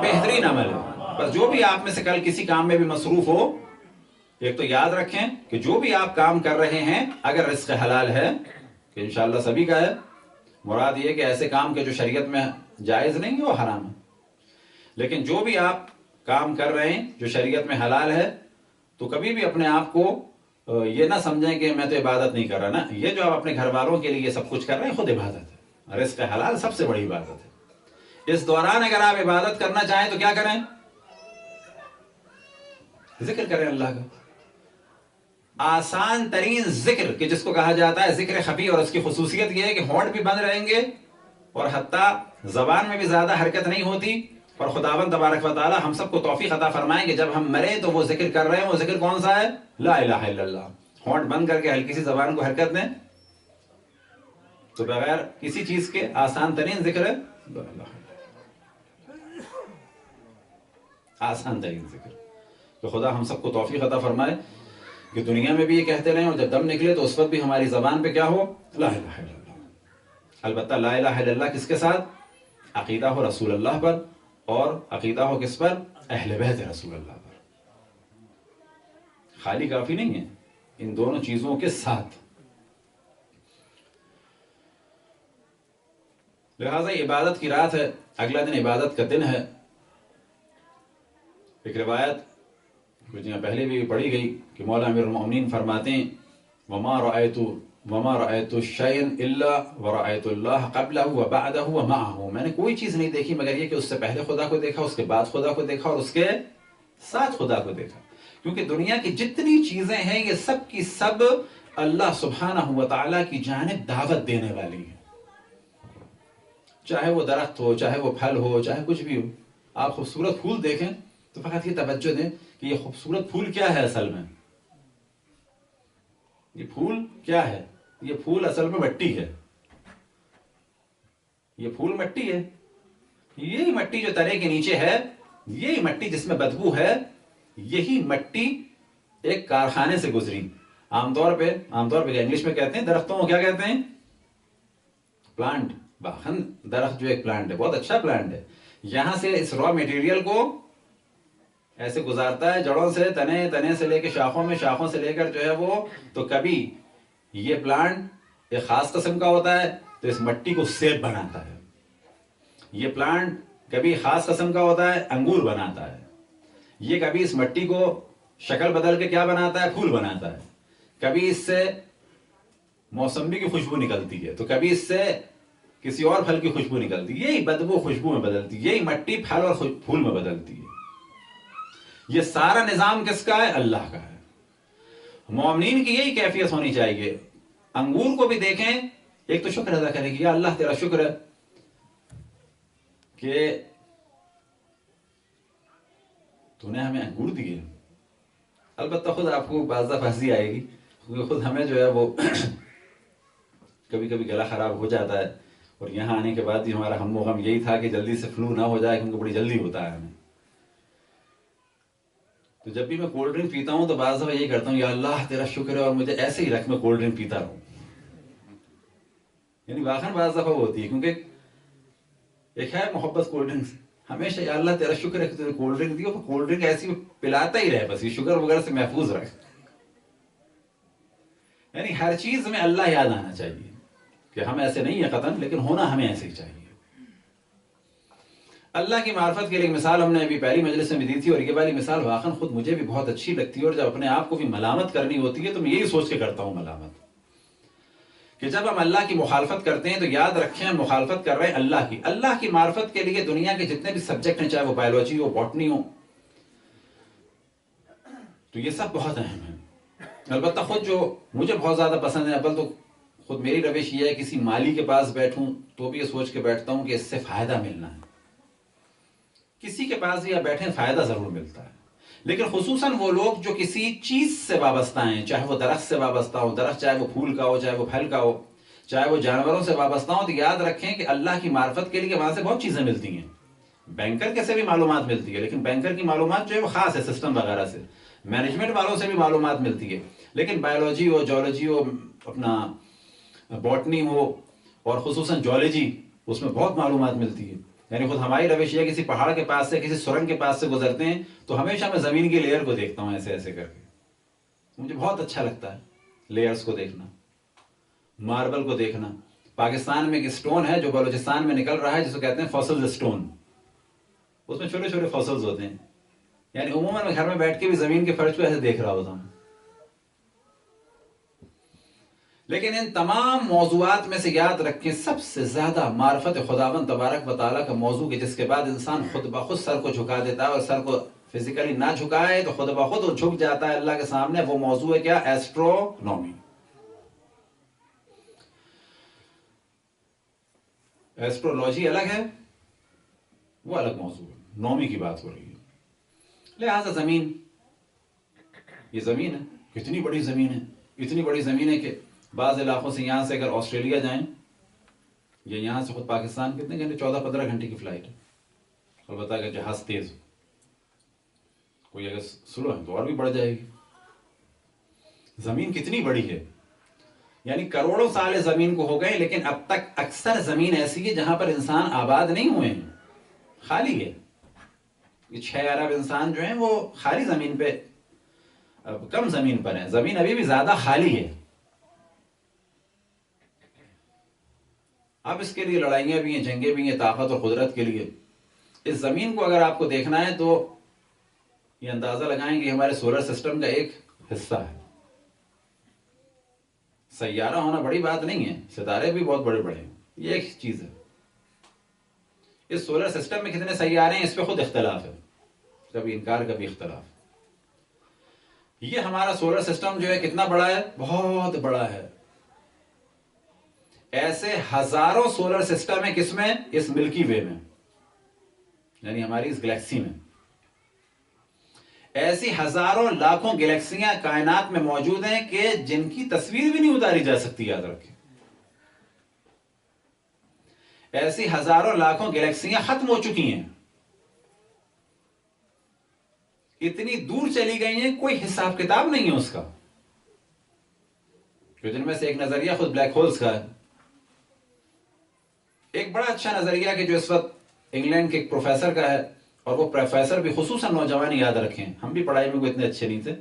بہترین عمل ہے۔ بس جو بھی آپ میں سے کل کسی کام میں بھی مصروف ہو، ایک تو یاد رکھیں کہ جو بھی آپ کام کر رہے ہیں اگر رزق حلال ہے، کہ انشاءاللہ سبھی کا ہے، مراد یہ کہ ایسے کام کے جو شریعت میں جائز نہیں ہے وہ حرام ہے، لیکن جو بھی آپ کام کر رہے ہیں جو شریعت میں حلال ہے تو کبھی بھی اپنے آپ کو یہ نہ سمجھیں کہ میں تو عبادت نہیں کر رہا۔ نا، یہ جو آپ اپنے گھر والوں کے لیے یہ سب کچھ کر رہے ہیں خود عبادت ہے، رزق حلال سب سے بڑی عبادت ہے۔ اس دوران اگر آپ عبادت کرنا چاہیں تو کیا کریں؟ ذکر کریں اللہ کا، آسان ترین ذکر کہ جس کو کہا جاتا ہے ذکر خفی، اور اس کی خصوصیت یہ ہے کہ ہونٹ بھی بند رہیں گے اور حتیٰ زبان میں بھی زیادہ حرکت نہیں ہوتی۔ اور خداوند تبارک و تعالی ہم سب کو توفیق عطا فرمائیں کہ جب ہم مرے تو وہ ذکر کر رہے ہیں، وہ ذکر کون سا ہے؟ لا الہ الا اللہ۔ ہونٹ بند کر کے ہلکی سی زبان کو حرکت دیں تو بغیر کسی چیز کے آسان ترین ذکر ہے لا الہ الا اللہ، آسان ترین ذکر۔ تو خدا ہم سب کو توفیق عطا فرمائے کہ دنیا میں بھی یہ کہتے رہیں اور جب دم نکلے تو اس وقت بھی ہماری زبان پہ کیا ہو؟ لا الہ الا اللہ۔ البتہ لا الہ الا اللہ کس کے ساتھ؟ عقیدہ ہو رسول اللہ پر، اور عقیدہ ہو کس پر؟ اہل بیت رسول اللہ پر۔ خالی کافی نہیں ہے، ان دونوں چیزوں کے ساتھ۔ لہٰذا عبادت کی رات ہے، اگلا دن عبادت کا دن ہے۔ ایک روایت کچھ دن پہلے بھی پڑھی گئی کہ مولا امیر المومنین فرماتے ہیں وَمَا رَأَيْتُ وما رأيت شيئا إلا ورأيت الله قبله وبعده ومعه، میں نے کوئی چیز نہیں دیکھی مگر یہ کہ اس سے پہلے خدا کو دیکھا، اس کے بعد خدا کو دیکھا، اور اس کے ساتھ خدا کو دیکھا. کیونکہ دنیا کی جتنی چیزیں ہیں یہ سب کی سب اللہ سبحانہ و تعالیٰ کی جانب دعوت دینے والی ہے. چاہے وہ درخت ہو، چاہے وہ پھل ہو، چاہے کچھ بھی ہو. آپ خوبصورت پھول دیکھیں تو فقط یہ توجہ دیں کہ یہ خوبصورت پھول کیا ہے اصل میں. یہ پھول کیا ہے؟ یہ پھول اصل میں مٹی ہے. یہ پھول مٹی ہے. یہی مٹی جو تنے کے نیچے ہے، یہی مٹی جس میں بدبو ہے، یہی مٹی ایک کارخانے سے گزری. عام طور پہ انگلش میں کہتے ہیں درختوں کو کیا کہتے ہیں؟ پلانٹ. باخن درخت جو ایک پلانٹ ہے، بہت اچھا پلانٹ ہے. یہاں سے اس را میٹیریل کو ایسے گزارتا ہے جڑوں سے، تنے سے لے کے شاخوں میں، شاخوں سے لے کر جو ہے وہ، تو کبھی یہ پلانٹ ایک خاص قسم کا ہوتا ہے تو اس مٹی کو سیب بناتا ہے. یہ پلانٹ کبھی خاص قسم کا ہوتا ہے، انگور بناتا ہے. یہ کبھی اس مٹی کو شکل بدل کے کیا بناتا ہے؟ پھول بناتا ہے. کبھی اس سے موسمی کی خوشبو نکلتی ہے، تو کبھی اس سے کسی اور پھل کی خوشبو نکلتی ہے. یہی بدبو خوشبو میں بدلتی ہے، یہی مٹی پھل اور پھول میں بدلتی ہے. یہ سارا نظام کس کا ہے؟ اللہ کا ہے. مومنین کی یہی کیفیت ہونی چاہیے. انگور کو بھی دیکھیں، ایک تو شکر ادا کرے گی، یا اللہ تیرا شکر ہے کہ تو نے ہمیں انگور دیے. البتہ خود آپ کو بعض دفعہ ہنسی آئے گی، کیونکہ خود ہمیں جو ہے وہ کبھی کبھی گلا خراب ہو جاتا ہے، اور یہاں آنے کے بعد بھی ہمارا ہم و غم یہی تھا کہ جلدی سے فلو نہ ہو جائے، کیونکہ بڑی جلدی ہوتا ہے ہمیں. تو جب بھی میں کولڈ ڈرنک پیتا ہوں تو بعض دفعہ یہی کرتا ہوں، یا اللہ تیرا شکر ہے اور مجھے ایسے ہی رکھ، میں کولڈ ڈرنک پیتا رہوں. یعنی واقعا بعض دفعہ ہوتی ہے، کیونکہ ایک ہے محبت کولڈ ڈرنک سے. ہمیشہ یا اللہ تیرا شکر ہے کہ تجھے کولڈ ڈرنک دی، اور کولڈ ڈرنک ایسی پلاتا ہی رہے، بس یہ شوگر وغیرہ سے محفوظ رکھ. یعنی ہر چیز میں اللہ یاد آنا چاہیے کہ ہم ایسے نہیں ہیں قطعاً، لیکن ہونا ہمیں ایسے ہی چاہیے. اللہ کی معرفت کے لیے مثال ہم نے ابھی پہلی مجلس میں بھی دی تھی، اور یہ والی مثال واقعاً خود مجھے بھی بہت اچھی لگتی ہے. اور جب اپنے آپ کو بھی ملامت کرنی ہوتی ہے تو میں یہی سوچ کے کرتا ہوں ملامت، کہ جب ہم اللہ کی مخالفت کرتے ہیں تو یاد رکھیں ہم مخالفت کر رہے ہیں اللہ کی. اللہ کی معرفت کے لیے دنیا کے جتنے بھی سبجیکٹ ہیں، چاہے وہ بایولوجی ہو، باٹنی ہو، تو یہ سب بہت اہم ہیں. البتہ خود جو مجھے بہت زیادہ پسند ہے، اول تو خود میری روش یہ ہے، کسی مالی کے پاس بیٹھوں تو بھی یہ سوچ کے بیٹھتا ہوں کہ اس سے فائدہ ملنا ہے. کسی کے پاس بھی آپ بیٹھیں فائدہ ضرور ملتا ہے، لیکن خصوصاً وہ لوگ جو کسی چیز سے وابستہ ہیں، چاہے وہ درخت سے وابستہ ہو، درخت چاہے وہ پھول کا ہو، چاہے وہ پھل کا ہو، چاہے وہ جانوروں سے وابستہ ہو، تو یاد رکھیں کہ اللہ کی معرفت کے لیے وہاں سے بہت چیزیں ملتی ہیں. بینکر کے سے بھی معلومات ملتی ہے، لیکن بینکر کی معلومات جو ہے وہ خاص ہے سسٹم وغیرہ سے. مینجمنٹ والوں سے بھی معلومات ملتی ہے، لیکن بایولوجی ہو، جیولوجی ہو، اپنا باٹنی ہو، اور خصوصاً جیولوجی، اس میں بہت معلومات ملتی ہے. یعنی خود ہماری روش یہ کسی پہاڑ کے پاس سے، کسی سرنگ کے پاس سے گزرتے ہیں تو ہمیشہ میں زمین کی لیئر کو دیکھتا ہوں ایسے ایسے کر کے. مجھے بہت اچھا لگتا ہے لیئرز کو دیکھنا، ماربل کو دیکھنا. پاکستان میں ایک اسٹون ہے جو بلوچستان میں نکل رہا ہے، جس کو کہتے ہیں فاسلز اسٹون. اس میں چھوٹے چھوٹے فاسلز ہوتے ہیں. یعنی عموماً میں گھر میں بیٹھ کے بھی زمین کے فرش کو ایسے دیکھ رہا ہوتا ہوں. لیکن ان تمام موضوعات میں سے یاد رکھیں سب سے زیادہ معرفت خداوند تبارک و تعالیٰ کا موضوع، کہ جس کے بعد انسان خود بخود سر کو جھکا دیتا ہے، اور سر کو فزیکلی نہ جھکائے تو خود بخود وہ جھک جاتا ہے اللہ کے سامنے. وہ موضوع ہے کیا؟ ایسٹرونومی. ایسٹرولوجی الگ ہے، وہ الگ موضوع ہے. نومی کی بات ہو رہی ہے. لہذا زمین، یہ زمین ہے، کتنی بڑی زمین ہے. اتنی بڑی زمین ہے کہ بعض علاقوں سے یہاں سے اگر آسٹریلیا جائیں، یا یہاں سے خود پاکستان کتنے گھنٹے، 14-15 گھنٹے کی فلائٹ ہے. البتہ اگر جہاز تیز ہو، کوئی اگر سلو ہے تو اور بھی بڑھ جائے گی. زمین کتنی بڑی ہے، یعنی کروڑوں سال زمین کو ہو گئے، لیکن اب تک اکثر زمین ایسی ہے جہاں پر انسان آباد نہیں ہوئے ہیں، خالی ہے. یہ 6 ارب انسان جو ہیں وہ خالی زمین پہ، کم زمین پر ہیں. زمین ابھی بھی زیادہ خالی ہے. اب اس کے لیے لڑائیاں بھی ہیں، جنگیں بھی ہیں، طاقت اور قدرت کے لیے. اس زمین کو اگر آپ کو دیکھنا ہے تو یہ اندازہ لگائیں کہ ہمارے سولر سسٹم کا ایک حصہ ہے. سیارہ ہونا بڑی بات نہیں ہے، ستارے بھی بہت بڑے بڑے ہیں، یہ ایک چیز ہے۔ اس سولر سسٹم میں کتنے سیارے ہیں اس پہ خود اختلاف ہے، کبھی انکار کبھی اختلاف۔ یہ ہمارا سولر سسٹم جو ہے کتنا بڑا ہے؟ بہت بڑا ہے۔ ایسے ہزاروں سولر سسٹم ہے، کس میں؟ اس ملکی وے میں، یعنی ہماری اس گلیکسی میں۔ ایسی ہزاروں لاکھوں گلیکسیاں کائنات میں موجود ہیں کہ جن کی تصویر بھی نہیں اتاری جا سکتی، یاد رکھیں۔ ایسی ہزاروں لاکھوں گلیکسیاں ختم ہو چکی ہیں، اتنی دور چلی گئی ہیں، کوئی حساب کتاب نہیں ہے اس کا، جن میں سے ایک نظریہ خود بلیک ہولز کا ہے۔ ایک بڑا اچھا نظریہ کہ جو اس وقت انگلینڈ کے ایک پروفیسر کا ہے، اور وہ پروفیسر بھی خصوصاً نوجوان یاد رکھیں، ہم بھی پڑھائی میں کوئی اتنے اچھے نہیں تھے،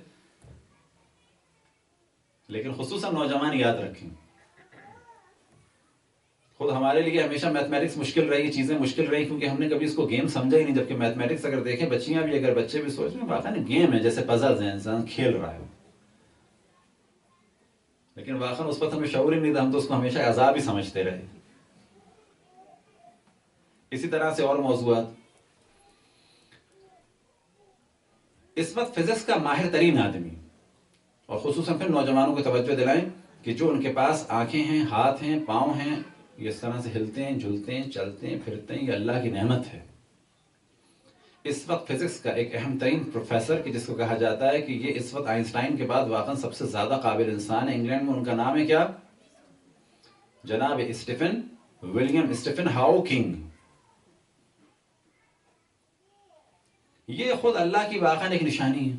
لیکن خصوصاً نوجوان یاد رکھیں۔ خود ہمارے لیے ہمیشہ میتھمیٹکس مشکل رہی، چیزیں مشکل رہی، کیونکہ ہم نے کبھی اس کو گیم سمجھا ہی نہیں، جبکہ میتھمیٹکس اگر دیکھیں، بچیاں بھی اگر بچے بھی سوچ رہے ہیں واقعی گیم ہے، جیسے پزلز ہیں، انسان کھیل رہا ہے، لیکن واقعی اس وقت ہمیں شعور ہی نہیں تھا، ہم تو اس کو ہمیشہ عذاب ہی سمجھتے رہے۔ اسی طرح سے اور موضوعات۔ اس وقت فزکس کا ماہر ترین آدمی، اور خصوصاً پھر نوجوانوں کو توجہ دلائیں کہ جو ان کے پاس آنکھیں ہیں، ہاتھ ہیں، پاؤں ہیں، یہ اس طرح سے ہلتے ہیں، جھلتے ہیں، چلتے ہیں، پھرتے ہیں، یہ اللہ کی نعمت ہے۔ اس وقت فزکس کا ایک اہم ترین پروفیسر کہ جس کو کہا جاتا ہے کہ یہ اس وقت آئنسٹائن کے بعد واقعا سب سے زیادہ قابل انسان ہے انگلینڈ میں، ان کا نام ہے کیا؟ جناب اسٹیفن ولیم اسٹیفن ہاکنگ۔ یہ خود اللہ کی واقعا ایک نشانی ہے۔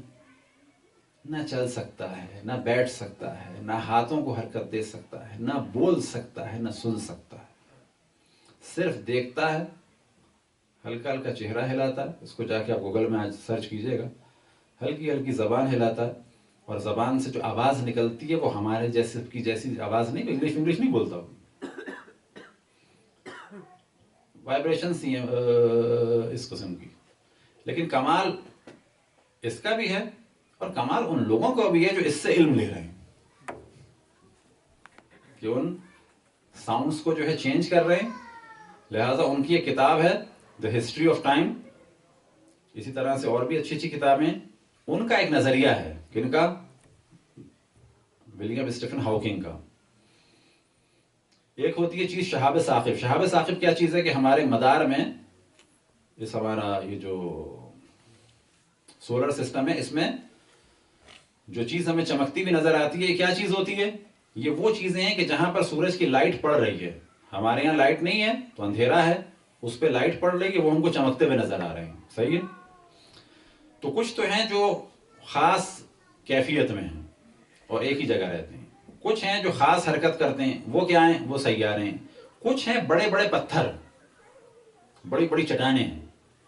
نہ چل سکتا ہے، نہ بیٹھ سکتا ہے، نہ ہاتھوں کو حرکت دے سکتا ہے، نہ بول سکتا ہے، نہ سن سکتا ہے، صرف دیکھتا ہے، ہلکا ہلکا چہرہ ہلاتا ہے، اس کو جا کے آپ گوگل میں آج سرچ کیجئے گا، ہلکی ہلکی زبان ہلاتا ہے، اور زبان سے جو آواز نکلتی ہے وہ ہمارے جیسی آواز نہیں، انگلش نہیں بولتا ہوں، وائبریشنز ہی ہیں اس قسم کی۔ لیکن کمال اس کا بھی ہے، اور کمال ان لوگوں کو بھی ہے جو اس سے علم لے رہے ہیں، کہ ان ساؤنڈز کو جو ہے چینج کر رہے ہیں۔ لہٰذا ان کی ایک کتاب ہے دا ہسٹری آف ٹائم، اسی طرح سے اور بھی اچھی اچھی کتابیں، ان کا ایک نظریہ ہے، کن کا؟ ولیم اسٹیفن ہاکنگ کا۔ ایک ہوتی ہے چیز شہاب ثاقب۔ شہاب ثاقب کیا چیز ہے کہ ہمارے مدار میں، اس ہمارا یہ جو سولر سسٹم ہے، اس میں جو چیز ہمیں چمکتی بھی نظر آتی ہے، یہ کیا چیز ہوتی ہے؟ یہ وہ چیزیں ہیں کہ جہاں پر سورج کی لائٹ پڑ رہی ہے، ہمارے یہاں لائٹ نہیں ہے تو اندھیرا ہے، اس پہ لائٹ پڑ رہی ہے، وہ ہم کو چمکتے ہوئے نظر آ رہے ہیں، صحیح ہے؟ تو کچھ تو ہیں جو خاص کیفیت میں ہیں اور ایک ہی جگہ رہتے ہیں، کچھ ہیں جو خاص حرکت کرتے ہیں، وہ کیا ہیں؟ وہ سیارے ہیں۔ کچھ ہیں بڑے بڑے پتھر، بڑی بڑی چٹانیں ہیں،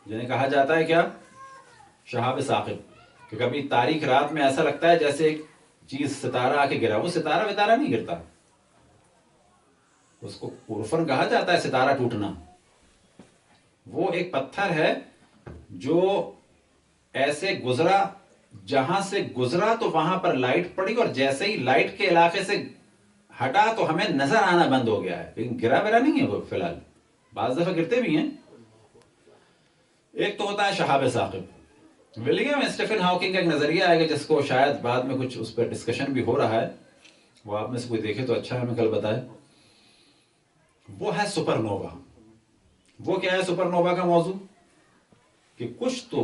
جنہیں کہا جاتا ہے کیا؟ شہاب ثاقب، کہ کبھی تاریک رات میں ایسا لگتا ہے جیسے ایک چیز ستارہ آ کے گرا، وہ ستارہ وتارہ نہیں گرتا، اس کو کورفن کہا جاتا ہے، ستارہ ٹوٹنا۔ وہ ایک پتھر ہے جو ایسے گزرا، جہاں سے گزرا تو وہاں پر لائٹ پڑی، اور جیسے ہی لائٹ کے علاقے سے ہٹا تو ہمیں نظر آنا بند ہو گیا ہے، لیکن گرا میرا نہیں ہے وہ فی الحال، بعض دفعہ گرتے بھی ہیں۔ ایک تو ہوتا ہے شہاب ثاقب۔ ولیم اسٹیفن ہاکنگ کا ایک نظریہ ہے کہ جس کو شاید بعد میں کچھ اس پر ڈسکشن بھی ہو رہا ہے، وہ آپ میں سے کوئی دیکھے تو اچھا ہے، ہمیں کل بتائے۔ وہ ہے سپر نووا۔ وہ کیا ہے سپر نووا کا موضوع؟ کہ کچھ تو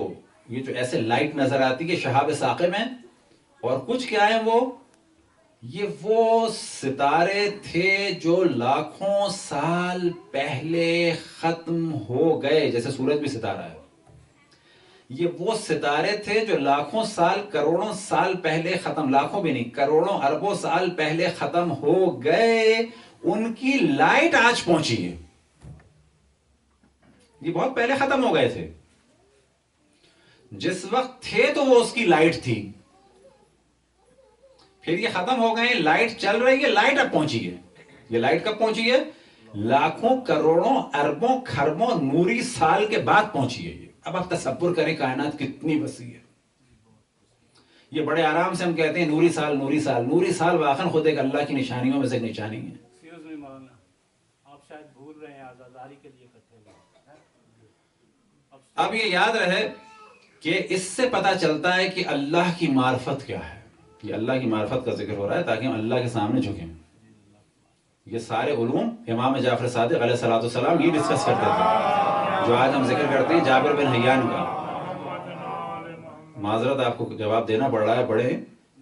یہ جو ایسے لائٹ نظر آتی ہے شہاب ثاقب میں، اور کچھ کیا ہے وہ ستارے تھے جو لاکھوں سال پہلے ختم ہو گئے، جیسے سورج بھی ستارہ ہے۔ یہ وہ ستارے تھے جو لاکھوں سال، کروڑوں سال پہلے ختم، لاکھوں بھی نہیں، کروڑوں اربوں سال پہلے ختم ہو گئے، ان کی لائٹ آج پہنچی ہے۔ یہ بہت پہلے ختم ہو گئے تھے، جس وقت تھے تو وہ اس کی لائٹ تھی، پھر یہ ختم ہو گئے، لائٹ چل رہی ہے، لائٹ اب پہنچی ہے۔ یہ لائٹ کب پہنچی ہے؟ لاکھوں کروڑوں اربوں کھربوں نوری سال کے بعد پہنچی ہے۔ اب آپ تصور کریں کائنات کتنی وسیع ہے۔ یہ بڑے آرام سے ہم کہتے ہیں نوری سال نوری سال. نوری سال واقعا خود ایک اللہ کی نشانیوں میں سے ایک نشانی ہے.
آپ شاید بھول رہے ہیں آزاداری کے لیے کٹھے ہوئے.
اب یہ یاد رہے کہ اس سے پتہ چلتا ہے کہ اللہ کی معرفت کیا ہے. یہ اللہ کی معرفت کا ذکر ہو رہا ہے تاکہ ہم اللہ کے سامنے جھکیں. یہ سارے علوم امام جعفر صادق علیہ الصلوۃ والسلام یہ ڈسکس کرتے تھے جو آج ہم ذکر کرتے ہیں جابر بن حیان کا. معذرت آپ کو جواب دینا پڑ رہا ہے. بڑے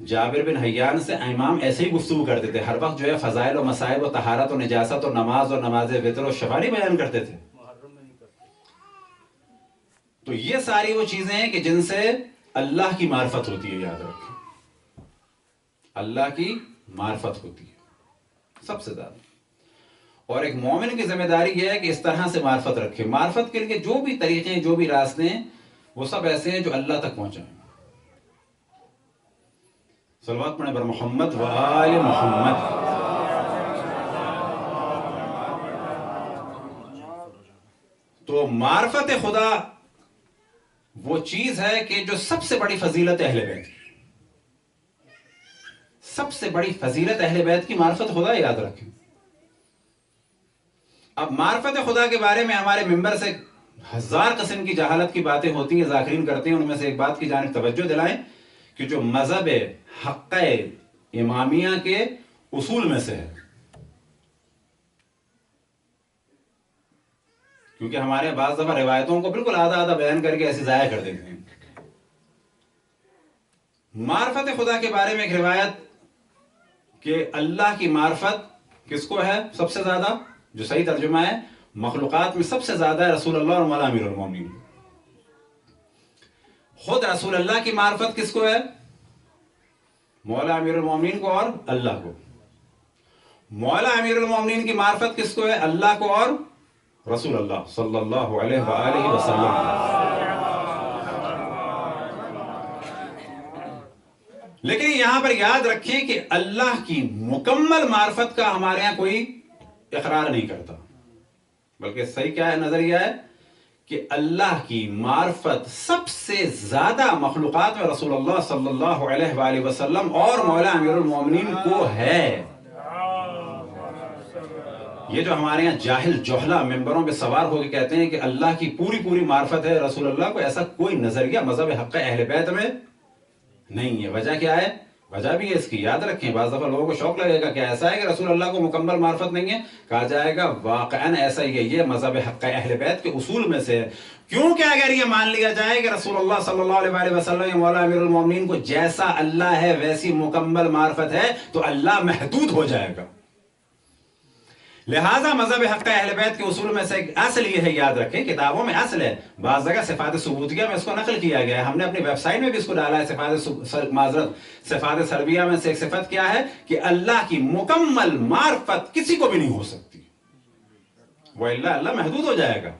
جابر بن حیان سے امام ایسے ہی گفتگو کرتے تھے. ہر وقت جو ہے فضائل و مسائب و طہارت و نجاست و نماز وطر و شفاعی بیان کرتے تھے. تو یہ ساری وہ چیزیں ہیں کہ جن سے اللہ کی معرفت ہوتی ہے. یاد رکھیں اللہ کی معرفت ہوتی ہے سب سے زیادہ. اور ایک مومن کی ذمہ داری یہ ہے کہ اس طرح سے معرفت رکھے. معرفت کے لیے جو بھی طریقے ہیں جو بھی راستے ہیں وہ سب ایسے ہیں جو اللہ تک پہنچائیں. صلوات پڑھیں بر محمد و آل محمد. تو معرفت خدا وہ چیز ہے کہ جو سب سے بڑی فضیلت اہل بیت کی. سب سے بڑی فضیلت اہل بیت کی معرفت خدا. یاد رکھیں. اب معرفت خدا کے بارے میں ہمارے ممبر سے ہزار قسم کی جہالت کی باتیں ہوتی ہیں, ذاکرین کرتے ہیں. ان میں سے ایک بات کی جانب توجہ دلائیں کہ جو مذہب حق امامیہ کے اصول میں سے ہے, کیونکہ ہمارے بعض دفعہ روایتوں کو بالکل آدھا آدھا بیان کر کے ایسے ضائع کر دیتے ہیں. معرفت خدا کے بارے میں ایک روایت کہ اللہ کی معرفت کس کو ہے سب سے زیادہ, جو صحیح ترجمہ ہے مخلوقات میں سب سے زیادہ ہے رسول اللہ اور مولا امیر المومنین. خود رسول اللہ کی معرفت کس کو ہے؟ مولا امیر المومنین کو اور اللہ کو. مولا امیر المومنین کی معرفت کس کو ہے؟ اللہ کو اور رسول اللہ صلی اللہ علیہ وآلہ وسلم. لیکن یہاں پر یاد رکھیں کہ اللہ کی مکمل معرفت کا ہمارے یہاں کوئی اقرار نہیں کرتا, بلکہ صحیح کیا ہے نظریہ ہے کہ اللہ کی معرفت سب سے زیادہ مخلوقات میں رسول اللہ صلی اللہ علیہ وآلہ وسلم اور مولا امیر المومنین کو ہے. یہ جو ہمارے یہاں جاہل جوہلا ممبروں پہ سوار ہو کے کہتے ہیں کہ اللہ کی پوری معرفت ہے رسول اللہ کو, ایسا کوئی نظریہ مذہب حق اہل بیت میں نہیں ہے. وجہ کیا ہے؟ وجہ بھی ہے اس کی. یاد رکھیں بعض دفعہ لوگوں کو شوق لگے گا کہ ایسا ہے کہ رسول اللہ کو مکمل معرفت نہیں ہے. کہا جائے گا واقعاً ایسا ہی ہے, یہ مذہب حق اہل بیت کے اصول میں سے ہے. کیونکہ اگر یہ مان لیا جائے کہ رسول اللہ صلی اللہ علیہ وسلم یا مولا امیر المومنین کو جیسا اللہ ہے ویسی مکمل معرفت ہے تو اللہ محدود ہو جائے گا. لہٰذا مذہب حق اہل بیت کے اصول میں سے ایک اصل یہ ہے, یاد رکھیں کتابوں میں اصل ہے, بعض جگہ صفات ثبوتیہ میں اس کو نقل کیا گیا ہے. ہم نے اپنی ویب سائٹ میں بھی اس کو ڈالا ہے. صفات سلبیہ میں سے ایک صفت کیا ہے کہ اللہ کی مکمل معرفت کسی کو بھی نہیں ہو سکتی, وَإِلَّا اللہ محدود ہو جائے گا.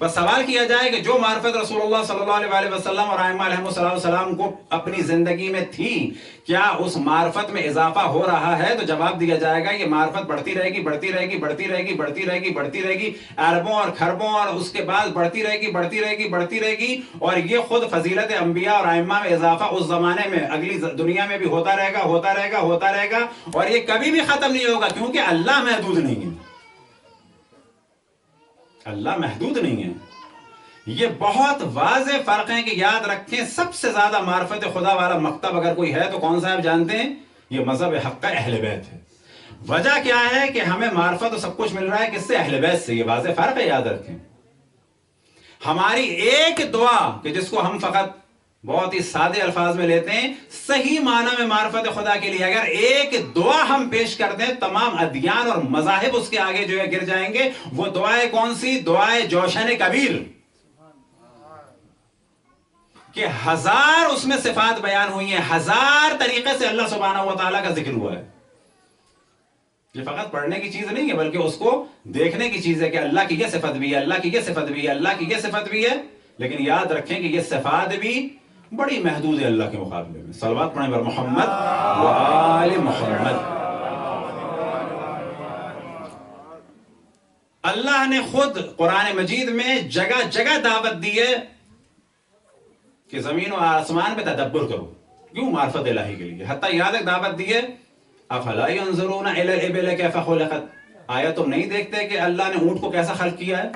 بس سوال کیا جائے کہ جو معرفت رسول اللہ صلی اللہ علیہ وسلم اور ائمہ علیہ السلام کو اپنی زندگی میں تھی, کیا اس معرفت میں اضافہ ہو رہا ہے؟ تو جواب دیا جائے گا یہ معرفت بڑھتی رہے گی, بڑھتی رہے گی, بڑھتی رہے گی, بڑھتی رہے گی, بڑھتی رہے گی, اربوں اور کھربوں, اور اس کے بعد بڑھتی رہے گی, بڑھتی رہے گی, بڑھتی رہے گی. اور یہ خود فضیلت انبیاء اور ائمہ میں اضافہ اس زمانے میں اگلی دنیا میں بھی ہوتا رہے گا, ہوتا رہے گا, ہوتا رہے گا, اور یہ کبھی بھی ختم نہیں ہوگا, کیونکہ اللہ محدود نہیں ہے. اللہ محدود نہیں ہے. یہ بہت واضح فرق ہے کہ یاد رکھیں سب سے زیادہ معرفت خدا والا مکتب اگر کوئی ہے تو کون سا آپ جانتے ہیں؟ یہ مذہب حق اہل بیت ہے. وجہ کیا ہے کہ ہمیں معرفت تو سب کچھ مل رہا ہے کس سے؟ اہل بیت سے. یہ واضح فرق ہے, یاد رکھیں. ہماری ایک دعا کہ جس کو ہم فقط بہت ہی سادے الفاظ میں لیتے ہیں, صحیح معنی میں معرفت خدا کے لیے اگر ایک دعا ہم پیش کر دیں تمام ادیان اور مذاہب اس کے آگے جو ہے گر جائیں گے. وہ دعائیں کون سی؟ دعائے جوشن کبیر, کہ 1000 اس میں صفات بیان ہوئی ہیں, 1000 طریقے سے اللہ سبحانہ و تعالیٰ کا ذکر ہوا ہے. یہ فقط پڑھنے کی چیز نہیں ہے بلکہ اس کو دیکھنے کی چیز ہے کہ اللہ کی یہ صفت بھی ہے, اللہ کی یہ صفت بھی ہے, اللہ کی یہ صفت بھی ہے. لیکن یاد رکھیں کہ یہ صفات بھی بڑی محدود ہے اللہ کے مقابلے میں. صلوات پڑھیں بر محمد و آل محمد. اللہ نے خود قرآن مجید میں جگہ جگہ دعوت دی ہے کہ زمین و آسمان پہ تدبر کرو. کیوں؟ معرفت الہی کے لیے. حتیٰ یاد ایک دعوت دی ہے افلا ينظرون الى الابل كيف خلقت. آیا تم نہیں دیکھتے کہ اللہ نے اونٹ کو کیسا خلق کیا ہے؟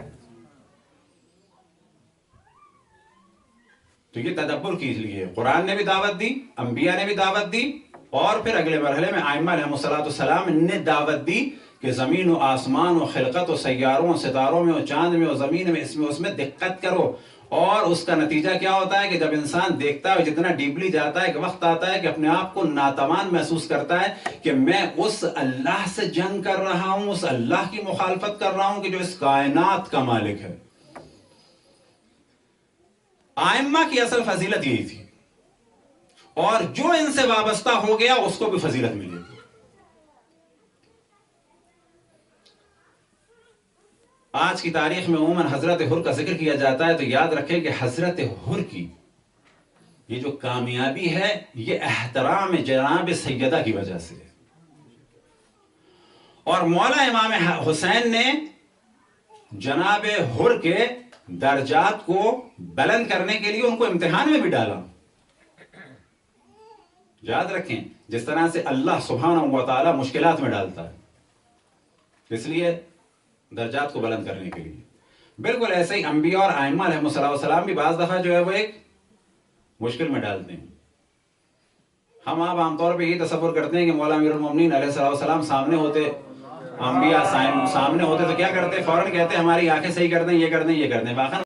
تو یہ تدبر کے لیے قرآن نے بھی دعوت دی، انبیاء نے بھی دعوت دی، اور پھر اگلے مرحلے میں ائمہ علیہم السلام نے دعوت دی کہ زمین و آسمان و خلقت و سیاروں و ستاروں میں و چاند میں و زمین میں اس میں دقت کرو. اور اس کا نتیجہ کیا ہوتا ہے کہ جب انسان دیکھتا ہے جتنا ڈیپلی جاتا ہے کہ وقت آتا ہے کہ اپنے آپ کو ناتوان محسوس کرتا ہے کہ میں اس اللہ سے جنگ کر رہا ہوں، اس اللہ کی مخالفت کر رہا ہوں کہ جو اس کائنات کا مالک ہے. ائمہ کی اصل فضیلت یہی تھی، اور جو ان سے وابستہ ہو گیا اس کو بھی فضیلت ملے گی. آج کی تاریخ میں عموماً حضرت حر کا ذکر کیا جاتا ہے تو یاد رکھیں کہ حضرت حر کی یہ جو کامیابی ہے یہ احترام جناب سیدہ کی وجہ سے. اور مولا امام حسین نے جناب حر کے درجات کو بلند کرنے کے لیے ان کو امتحان میں بھی ڈالا. یاد رکھیں جس طرح سے اللہ سبحانہ و تعالی مشکلات میں ڈالتا ہے، اس لیے درجات کو بلند کرنے کے لیے. بالکل ایسے ہی انبیاء اور ائمہ علیہم السلام بھی بعض دفعہ جو ہے وہ ایک مشکل میں ڈالتے ہیں. ہم آپ عام طور پہ یہ تصور کرتے ہیں کہ مولا امیر المومنین علیہ السلام سامنے ہوتے، انبیاء سامنے ہوتے تو کیا کرتے؟ فوراً کہتے ہماری آنکھیں صحیح کر دیں، یہ کر دیں، یہ کر دیں.